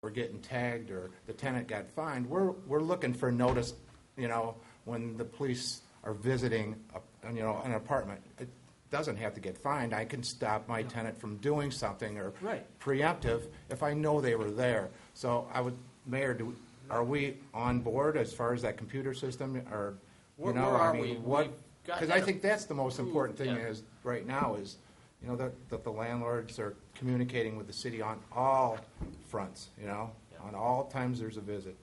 were getting tagged or the tenant got fined, we're looking for notice, when the police are visiting, an apartment. It doesn't have to get fined. I can stop my tenant from doing something or preemptive if I know they were there. So Mayor, are we on board as far as that computer system, or Where are we? what? Because I think that's the most important thing is right now is, that the landlords are communicating with the city on all fronts. On all times there's a visit.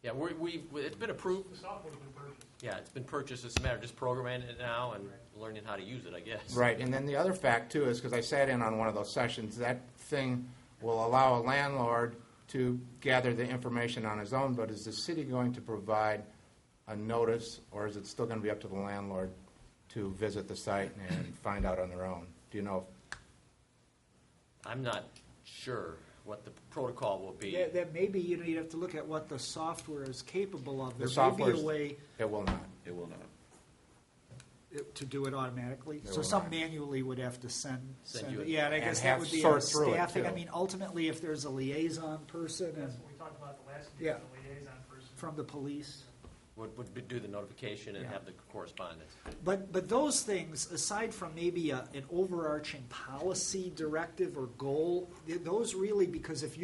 Yeah, it's been approved. The software's been purchased. Yeah, it's been purchased. It's a matter of just programming it now and learning how to use it, I guess. Right, and then the other fact, too, is because I sat in on one of those sessions, that thing will allow a landlord to gather the information on his own, but is the city going to provide a notice, or is it still going to be up to the landlord to visit the site and find out on their own? Do you know? I'm not sure what the protocol will be. Yeah, that maybe you'd have to look at what the software is capable of. The There may software, be a way it will not. It will not. to do it automatically. It So will some not. manually would have to send you it. Yeah, and I and guess have that would be sort our through it, staffing. too. I mean, ultimately, if there's a liaison person and That's what we talked about the last meeting, Yeah. the liaison person. from the police. Would do the notification and Yeah. have the correspondence. But those things, aside from maybe an overarching policy directive or goal, those really, because if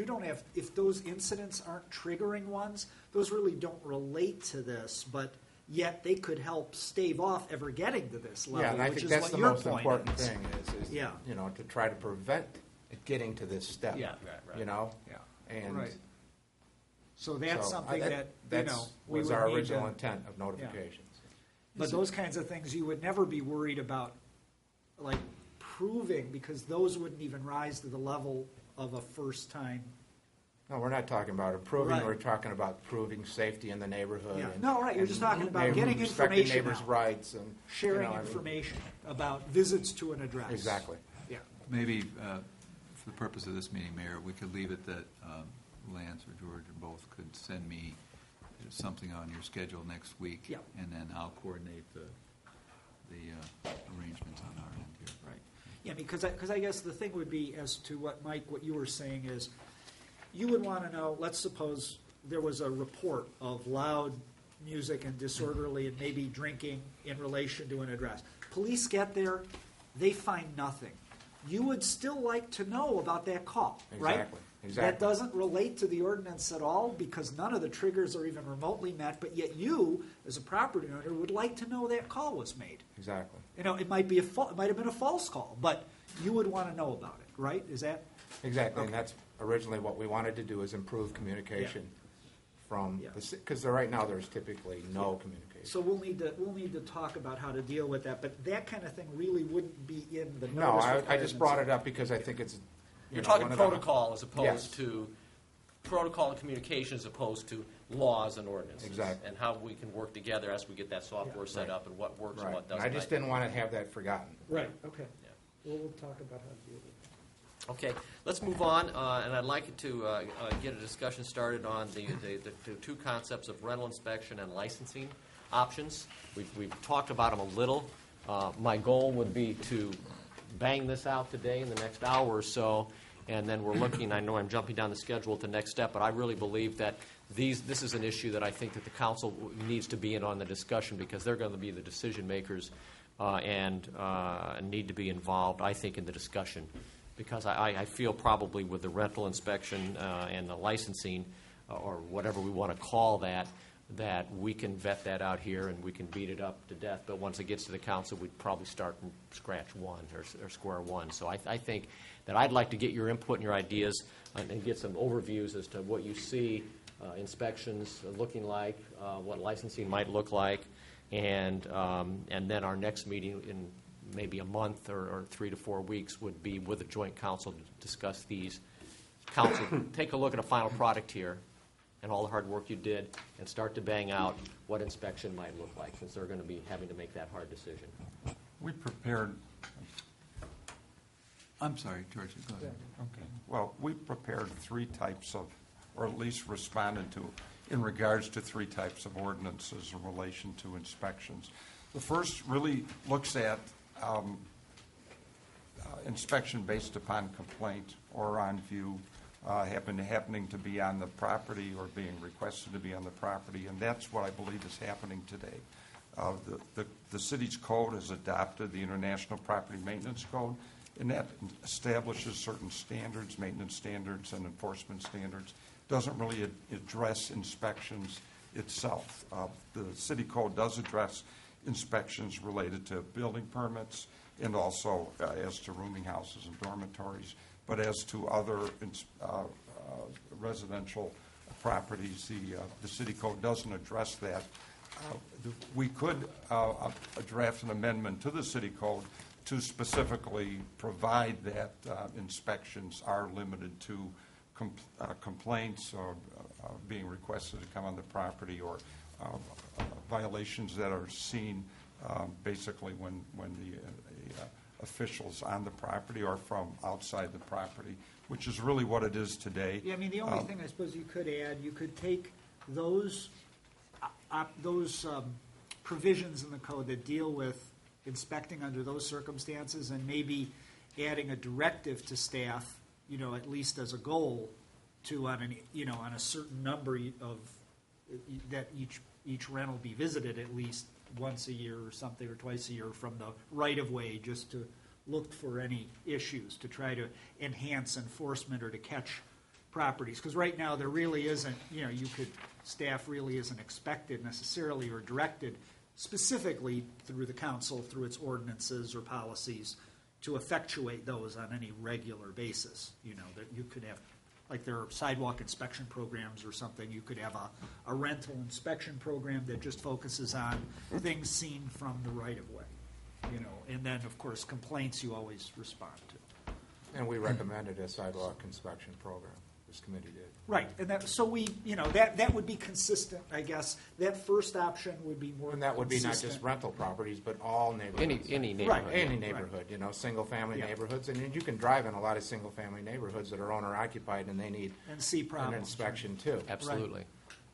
those incidents aren't triggering ones, those really don't relate to this, but yet they could help stave off ever getting to this level, Yeah, and I which think is that's what the your most point important is. thing is Yeah. to try to prevent it getting to this step. Yeah, right. Yeah. And Right. So that's something that that's we was would our need original to- intent of notifications. But those kinds of things you would never be worried about, like proving, because those wouldn't even rise to the level of a first time. No, we're not talking about improving. Right. We're talking about proving safety in the neighborhood. Yeah. And, No, right, you're and just talking about neighbor- getting respecting information neighbors' out. rights and Sharing I mean, information about visits to an address. Exactly. Yeah. Maybe for the purpose of this meeting, Mayor, we could leave it that Lance or George or both could send me something on your schedule next week, Yeah. and then I'll coordinate the arrangements on our end here. Right. Yeah, because I guess the thing would be, as to what, Mike, what you were saying is, you would want to know, let's suppose there was a report of loud music and disorderly and maybe drinking in relation to an address. Police get there, they find nothing. You would still like to know about that call, right? Exactly. That doesn't relate to the ordinance at all because none of the triggers are even remotely met, but yet you, as a property owner, would like to know that call was made. Exactly. It might be it might have been a false call, but you would want to know about it, right? Is that Exactly, Okay. and that's originally what we wanted to do is improve communication from Yeah. because right now there's typically no communication. so? We'll need to talk about how to deal with that, but that kind of thing really wouldn't be in the No, notice I just requirements. brought it up because I think it's You're know, talking one of the- protocol as opposed Yes. to protocol and communication as opposed to laws and ordinances. Exactly. And how we can work together as we get that software set up and what works and Right. what doesn't. I just didn't want to have that forgotten. Right. Okay. Yeah. We'll talk about how to deal with it. Okay, let's move on, and I'd like to get a discussion started on the two concepts of rental inspection and licensing options. We've talked about them a little. My goal would be to bang this out today in the next hour or so, and then we're looking, I know I'm jumping down the schedule at the next step, but I really believe that this is an issue that I think that the council needs to be in on the discussion because they're going to be the decision makers and need to be involved, I think, in the discussion. Because I feel probably with the rental inspection and the licensing, or whatever we want to call that we can vet that out here and we can beat it up to death. But once it gets to the council, we'd probably start from scratch one or square one. So I think that I'd like to get your input and your ideas and get some overviews as to what you see inspections looking like, what licensing might look like, and then our next meeting in maybe a month or 3 to 4 weeks would be with the joint council to discuss these. Council, take a look at a final product here and all the hard work you did and start to bang out what inspection might look like since they're going to be having to make that hard decision. We prepared, I'm sorry, George, go ahead. okay, well, we prepared three types of, or at least responded to, in regards to three types of ordinances in relation to inspections. The first really looks at inspection based upon complaint or on view happening to be on the property or being requested to be on the property, and that's what I believe is happening today. The city's code has adopted the International Property Maintenance Code, and that establishes certain standards, maintenance standards and enforcement standards. Doesn't really address inspections itself. The city code does address inspections related to building permits and also as to rooming houses and dormitories. But as to other residential properties, the city code doesn't address that. We could draft an amendment to the city code to specifically provide that inspections are limited to complaints or being requested to come on the property, or violations that are seen basically when the officials on the property or from outside the property, which is really what it is today. Yeah, I mean, the only thing I suppose you could add, you could take those provisions in the code that deal with inspecting under those circumstances and maybe adding a directive to staff, at least as a goal, to on a certain number of that each rental be visited at least once a year or something, or twice a year from the right of way, just to look for any issues, to try to enhance enforcement or to catch properties. Because right now there really isn't, staff really isn't expected necessarily or directed specifically through the council, through its ordinances or policies, to effectuate those on any regular basis. That you could have, like there are sidewalk inspection programs or something, you could have a rental inspection program that just focuses on things seen from the right of way. And then of course complaints you always respond to. And we recommended a sidewalk inspection program. This committee did. Right, and that would be consistent, I guess. That first option would be more consistent. And that would be not just rental properties, but all neighborhoods. Any neighborhood. Right. Any neighborhood, single-family Yeah. neighborhoods. And you can drive in a lot of single-family neighborhoods that are owner-occupied, and they need And see an problems. inspection too. Absolutely.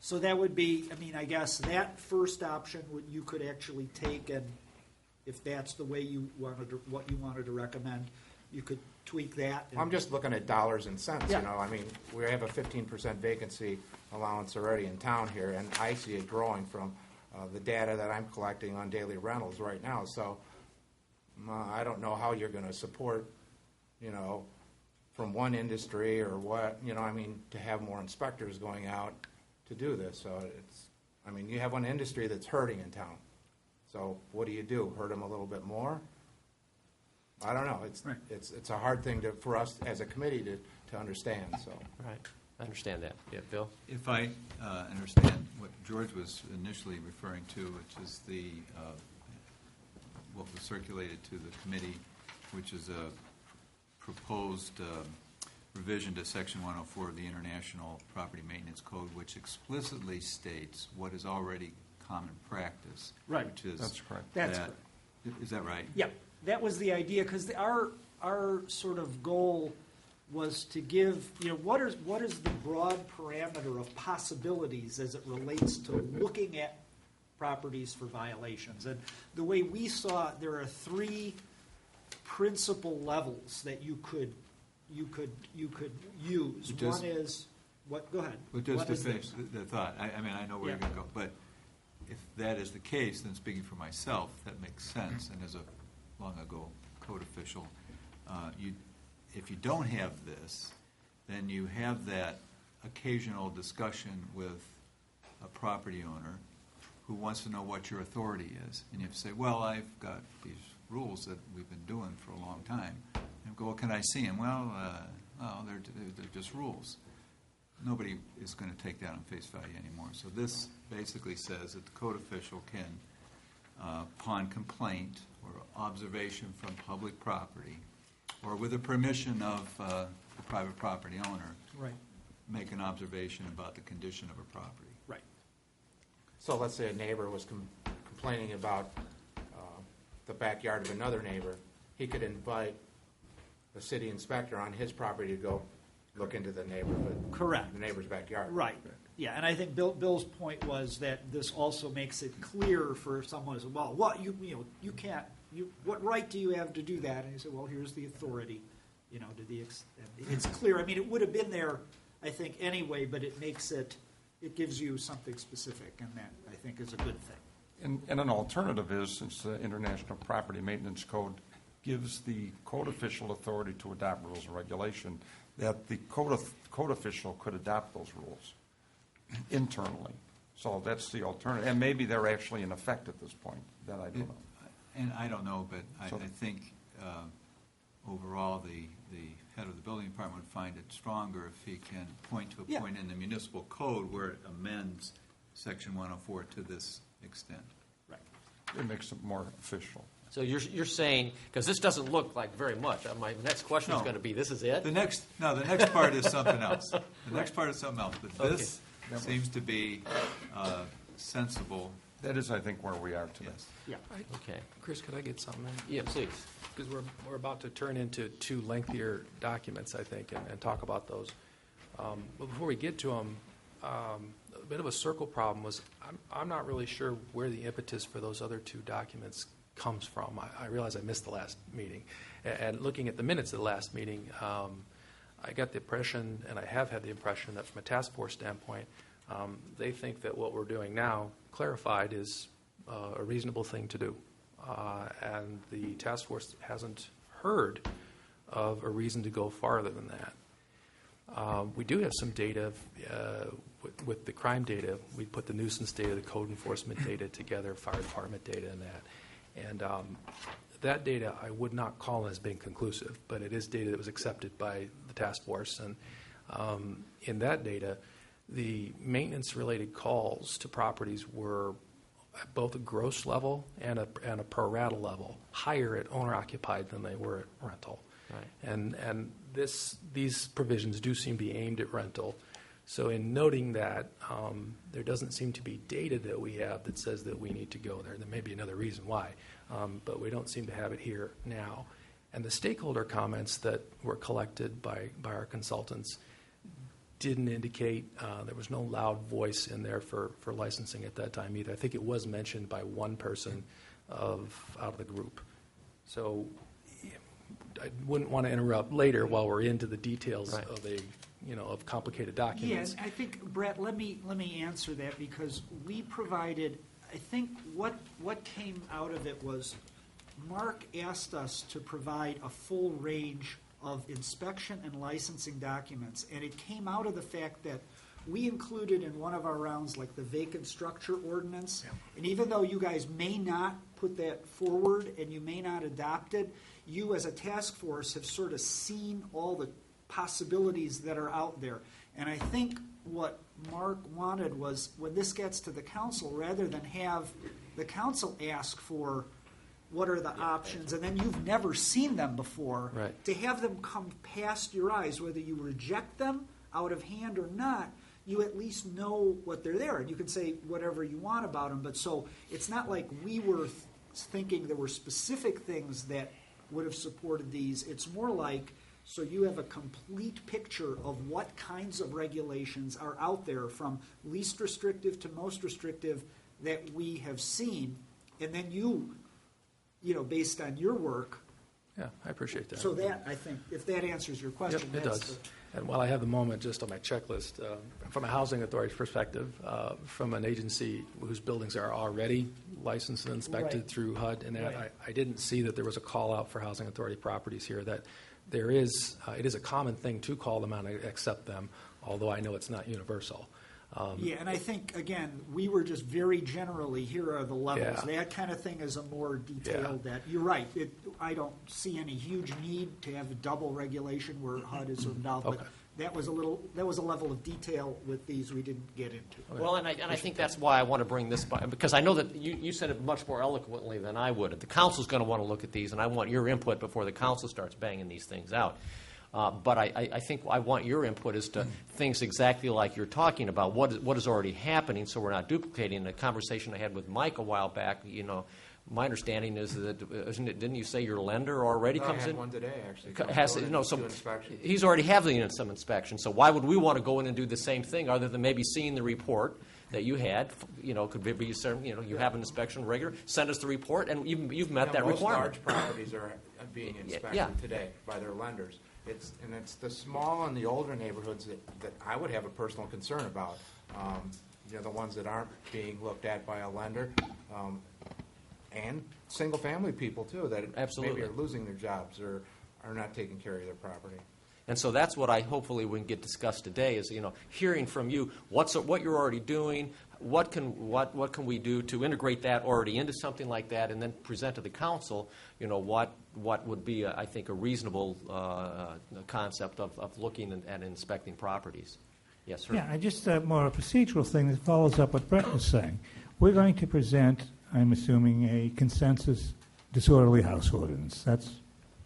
So that would be, I guess that first option you could actually take, and if that's the way what you wanted to recommend, you could tweak that. I'm just looking at dollars and cents, Yeah. We have a 15% vacancy allowance already in town here, and I see it growing from the data that I'm collecting on daily rentals right now. So I don't know how you're going to support, from one industry or what, to have more inspectors going out to do this. So you have one industry that's hurting in town. So what do? Hurt them a little bit more? I don't know. It's a hard thing for us as a committee to understand. So Right. I understand that. Yeah, Bill? If I understand what George was initially referring to, which is what was circulated to the committee, which is a proposed revision to Section 104 of the International Property Maintenance Code, which explicitly states what is already common practice. Right. Which is That's correct. That's correct. Is that right? Yeah, that was the idea, because our sort of goal was to give, what is the broad parameter of possibilities as it relates to looking at properties for violations. And the way we saw it, there are three principal levels that you could use. Just- One is, go ahead. But just What to is finish this? the thought, I know where you're Yeah. going to go, but if that is the case, then speaking for myself, that makes sense. And as a long ago code official, if you don't have this, then you have that occasional discussion with a property owner who wants to know what your authority is. And you have to say, well, I've got these rules that we've been doing for a long time. And you go, well, can I see them? Well, they're just rules. Nobody is going to take that on face value anymore. So this basically says that the code official can, upon complaint or observation from public property, or with the permission of the private property owner, Right, make an observation about the condition of a property. right. So let's say a neighbor was complaining about the backyard of another neighbor. He could invite the city inspector on his property to go look into the neighborhood. Correct. The neighbor's backyard. Right. Yeah, and I think Bill's point was that this also makes it clear for someone as well. What you can't. What right do you have to do that? And you say, well, here's the authority. to the extent. It's clear, I mean, it would have been there, I think, anyway, but it makes it gives you something specific, and that, I think, is a good thing. And an alternative is, since the International Property Maintenance Code gives the code official authority to adopt rules and regulation, that the code official could adopt those rules internally. So that's the alternative. And maybe they're actually in effect at this point. That I don't know. And I don't know, but I So- think overall the head of the building department would find it stronger if he can point to a Yeah. point in the municipal code where it amends Section 104 to this extent. Right. It makes it more official. So you're saying, because this doesn't look like very much, my next question is No. going to be, this is it? The next part is something else. The next part is something else, but this seems to be sensible. That is, I think, where we are today. Yes. Yeah. Okay. Chris, could I get something in? Yeah, please. Because we're about to turn into two lengthier documents, I think, and talk about those. But before we get to them, a bit of a circle problem was I'm not really sure where the impetus for those other two documents comes from. I realize I missed the last meeting. And looking at the minutes of the last meeting, I got the impression, and I have had the impression, that from a task force standpoint, they think that what we're doing now, clarified, is a reasonable thing to do. And the task force hasn't heard of a reason to go farther than that. We do have some data with the crime data. We put the nuisance data, the code enforcement data together, fire department data, and that. And that data I would not call as being conclusive, but it is data that was accepted by the task force. And in that data, the maintenance-related calls to properties were at both a gross level and a per rata level higher at owner-occupied than they were at rental. Right. And these provisions do seem to be aimed at rental. So in noting that, there doesn't seem to be data that we have that says that we need to go there. There may be another reason why, but we don't seem to have it here now. And the stakeholder comments that were collected by our consultants didn't indicate there was no loud voice in there for licensing at that time either. I think it was mentioned by one person out of the group. So I wouldn't want to interrupt later while we're into the details Right. of complicated documents. Yeah, I think, Brett, let me answer that, because we provided, I think what came out of it was Mark asked us to provide a full range of inspection and licensing documents, and it came out of the fact that we included in one of our rounds like the vacant structure ordinance, and even though you guys may not put that forward and you may not adopt it, you as a task force have sort of seen all the possibilities that are out there. And I think what Mark wanted was, when this gets to the council, rather than have the council ask for what are the options, and then you've never seen them before, Right. to have them come past your eyes, whether you reject them out of hand or not, you at least know what they're there, and you can say whatever you want about them. But so it's not like we were thinking there were specific things that would have supported these. It's more like, so you have a complete picture of what kinds of regulations are out there, from least restrictive to most restrictive, that we have seen, and then you based on your work. Yeah, I appreciate that. So that, I think, if that answers your question. Yep, it that's does. And while I have the moment, just on my checklist, from a housing authority perspective, from an agency whose buildings are already licensed and inspected Right. through HUD, and that, Right. I didn't see that there was a call out for housing authority properties here. That there is, it is a common thing to call them out and accept them, although I know it's not universal. Yeah, and I think, again, we were just very generally, here are the levels. Yeah. That kind of thing is a more detailed, that, you're right, I don't see any huge need to have a double regulation where HUD is involved, but Okay. that was a level of detail with these we didn't get into. Well, and I think that's why I want to bring this by, because I know that you said it much more eloquently than I would. The council's going to want to look at these, and I want your input before the council starts banging these things out. But I think I want your input as to things exactly like you're talking about, what is already happening, so we're not duplicating. The conversation I had with Mike a while back, my understanding is that, didn't you say your lender already No, comes I had in? one today, actually. Has, Going so to inspection. he's already having some inspection. So why would we want to go in and do the same thing, other than maybe seeing the report that you had? Could be you have an inspection regular. Send us the report, and you've met that most requirement. large properties are being Yeah. inspected today by their lenders. it's the small and the older neighborhoods that I would have a personal concern about. The ones that aren't being looked at by a lender, and single-family people too, that Absolutely. maybe are losing their jobs or are not taking care of their property. And so that's what I hopefully we can get discussed today is, hearing from you what you're already doing, what can we do to integrate that already into something like that, and then present to the council, what would be, I think, a reasonable concept of looking and inspecting properties. Yes, sir. Yeah, just more a procedural thing that follows up what Brett was saying. We're going to present, I'm assuming, a consensus disorderly house ordinance. That's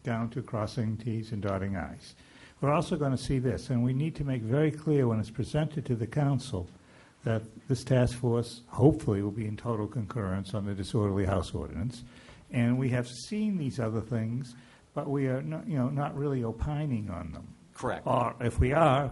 down to crossing T's and dotting I's. We're also going to see this, and we need to make very clear when it's presented to the council that this task force hopefully will be in total concurrence on the disorderly house ordinance. And we have seen these other things, but we are not really opining on them. Correct. Or if we are,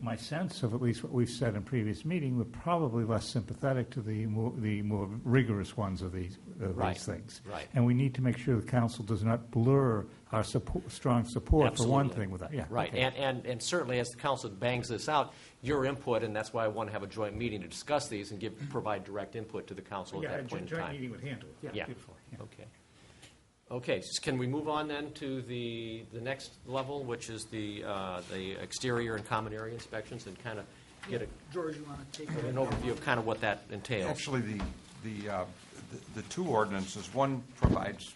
my sense of at least what we've said in previous meeting, we're probably less sympathetic to the more rigorous ones of these Right. things. Right. And we need to make sure the council does not blur our strong support for one Absolutely. thing with that. Yeah. Right, okay. and certainly as the council bangs this out, your input, and that's why I want to have a joint meeting to discuss these and provide direct input to the council at Yeah, a that point in joint time. meeting would handle it. Yeah. Beautiful. Yeah. Okay. Okay, so can we move on then to the next level, which is the exterior and common area inspections, and kind of get George, you want to take an overview of kind of what that entails? Actually, the two ordinances, one provides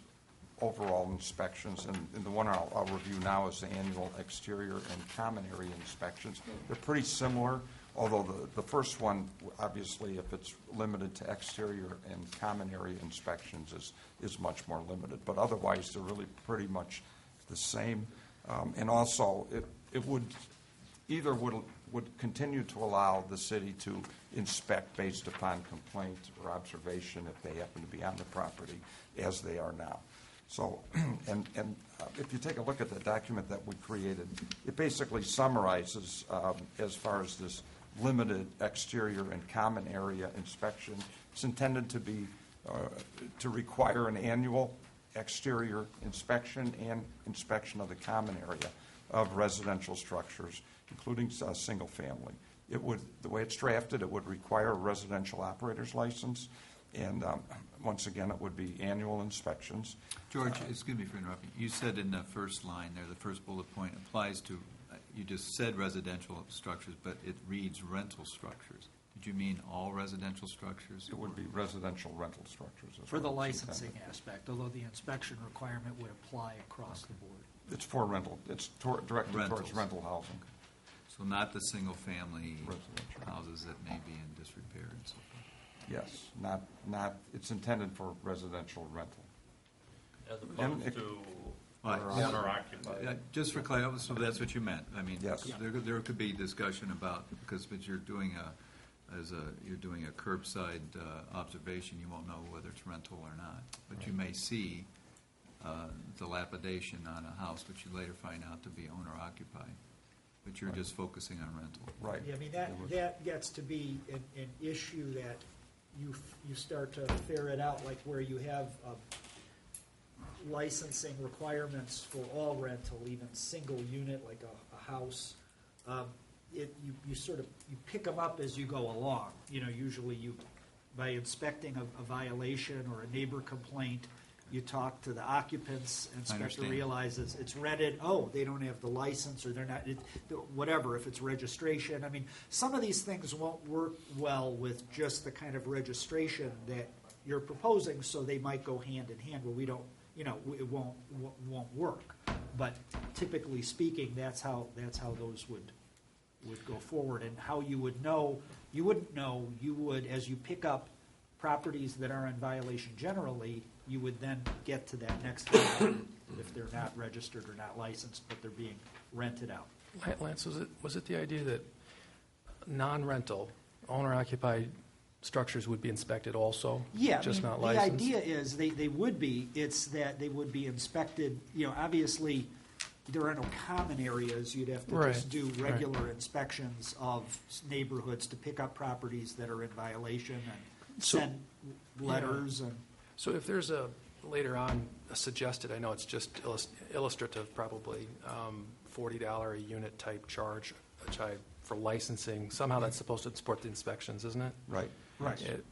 overall inspections, and the one I'll review now is the annual exterior and common area inspections. They're pretty similar, although the first one, obviously, if it's limited to exterior and common area inspections, is much more limited. But otherwise, they're really pretty much the same. And also, it would continue to allow the city to inspect based upon complaint or observation if they happen to be on the property, as they are now. So, and if you take a look at the document that we created, it basically summarizes as far as this limited exterior and common area inspection. It's intended to be to require an annual exterior inspection and inspection of the common area of residential structures, including single family. It would, the way it's drafted, it would require a residential operator's license, and once again, it would be annual inspections. George, excuse me for interrupting. You said in the first line there, the first bullet point applies to, you just said residential structures, but it reads rental structures. Did you mean all residential structures? It would be residential rental structures. is for the what it's licensing intended. aspect, although the inspection requirement would apply across the board. It's for rental. It's directed towards Rentals. rental housing. So not the single-family Residential. houses that may be in disrepair and so forth. Yes, not, it's intended for residential rental. As And opposed it- to Right. owner occupied. Just for clarity, so that's what you meant. I mean, Yes. there could be discussion about, because you're doing you're doing a curbside observation, you won't know whether it's rental or not. But you may see dilapidation on a house, which you later find out to be owner occupied. But you're just focusing on rental. Right. Yeah, I mean, that gets to be an issue that you start to ferret out, like where you have licensing requirements for all rental, even single unit, like a house. You pick them up as you go along. Usually by inspecting a violation or a neighbor complaint, you talk to the occupants, inspector understand. realizes it's rented, oh, they don't have the license, or they're not, whatever, if it's registration. I mean, some of these things won't work well with just the kind of registration that you're proposing, so they might go hand in hand, where we don't, it won't work. But typically speaking, that's how those would go forward, and how you would know, you wouldn't know, you would, as you pick up properties that are in violation generally, you would then get to that next level if they're not registered or not licensed, but they're being rented out. Lance, was it the idea that non-rental, owner-occupied structures would be inspected also? Yeah, just not the licensed? idea is they would be. It's that they would be inspected. Obviously, there are no common areas. You'd have to just do regular inspections of neighborhoods to pick up properties that are in violation and So- send letters and. So if there's a later on suggested, I know it's just illustrative probably, $40 a unit type charge for licensing. Somehow that's supposed to support the inspections, isn't it? Right.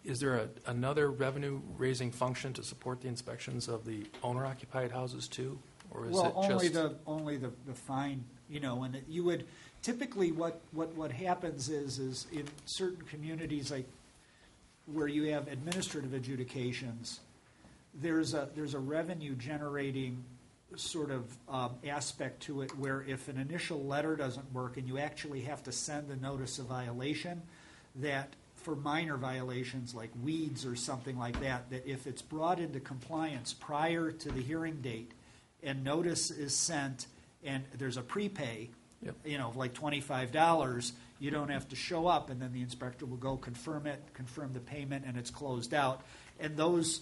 Is there another revenue-raising function to support the inspections of the owner-occupied houses too? Or is Well, it just... only the fine, and you would, typically what happens is in certain communities, like where you have administrative adjudications, there's a revenue generating sort of aspect to it, where if an initial letter doesn't work and you actually have to send a notice of violation, that for minor violations like weeds or something like that, that if it's brought into compliance prior to the hearing date and notice is sent and there's a prepay, Yep. Like $25, you don't have to show up, and then the inspector will go confirm the payment, and it's closed out. And those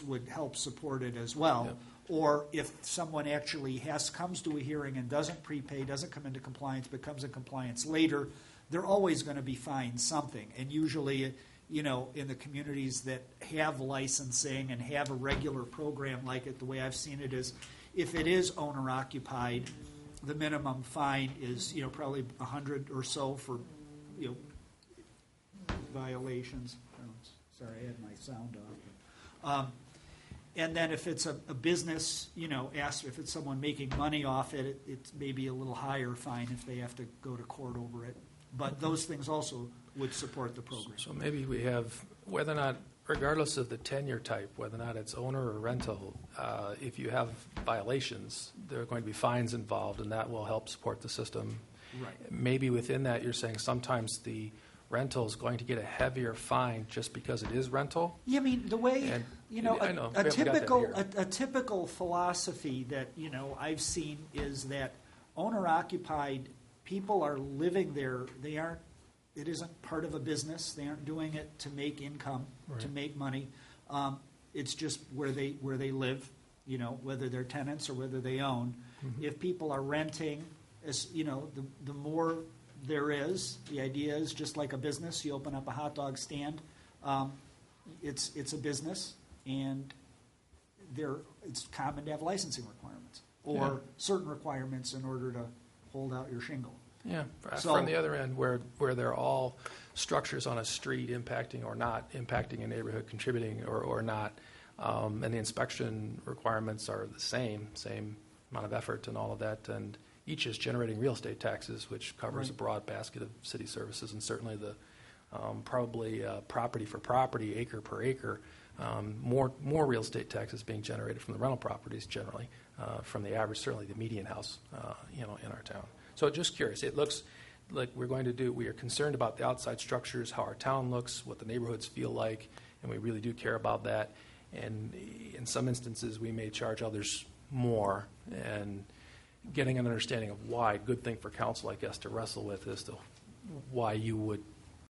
would help support it as well. Yep. Or if someone actually comes to a hearing and doesn't prepay, doesn't come into compliance, but comes in compliance later, they're always going to be fined something. And usually, in the communities that have licensing and have a regular program like it, the way I've seen it is, if it is owner-occupied, the minimum fine is, probably $100 or so for, violations. Oh, sorry, I had my sound off. And then if it's a business, if it's someone making money off it, it's maybe a little higher fine if they have to go to court over it. But those things also would support the program. So maybe we have, whether or not, regardless of the tenure type, whether or not it's owner or rental, if you have violations, there are going to be fines involved, and that will help support the system. Right. Maybe within that, you're saying sometimes the rental is going to get a heavier fine just because it is rental? Yeah, I mean, the way, And- a I know, we haven't got that here. a typical philosophy that, I've seen is that owner-occupied people are living there. It isn't part of a business. They aren't doing it to make income, to Right. make money. It's just where they live, whether they're tenants or whether they own. Mm-hmm. If people are renting, the more there is, the idea is just like a business. You open up a hot dog stand. It's a business, and it's common to have licensing requirements or Yeah. certain requirements in order to hold out your shingle. Yeah, So- from the other end, where they're all structures on a street impacting or not impacting a neighborhood, contributing or not, and the inspection requirements are the same amount of effort and all of that, and each is generating real estate taxes, which covers a Right. broad basket of city services, and certainly the probably property for property, acre per acre, more real estate taxes being generated from the rental properties generally, from the average, certainly the median house, in our town. So just curious, it looks like we are concerned about the outside structures, how our town looks, what the neighborhoods feel like, and we really do care about that. And in some instances, we may charge others more, and getting an understanding of why, good thing for council, I guess, to wrestle with as to why you would